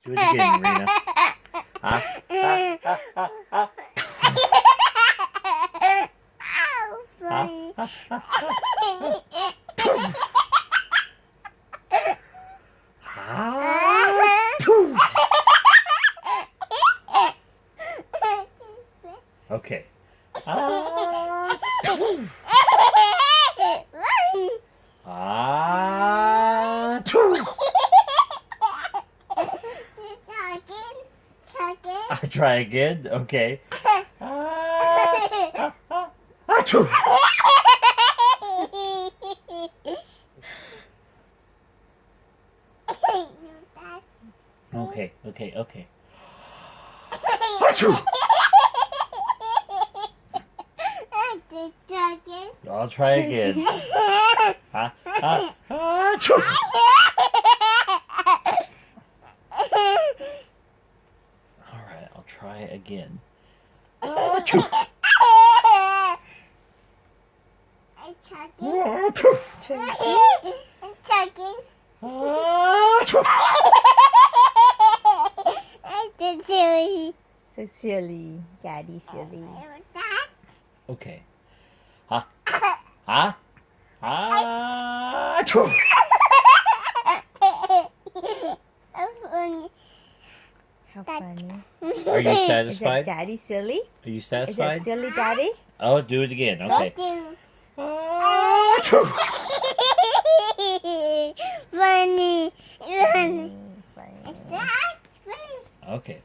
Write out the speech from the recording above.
Do it again, Marina. Huh? Funny. Okay. I try again. Okay. Okay. Okay. Okay. I'll try again. Huh? All right. I'll try again. So silly. Daddy silly. Okay. Huh? Huh? How funny. Are you Is that satisfied? daddy silly? Are you Is that satisfied? silly daddy? Oh, do it again. Okay. Funny. Okay. Okay.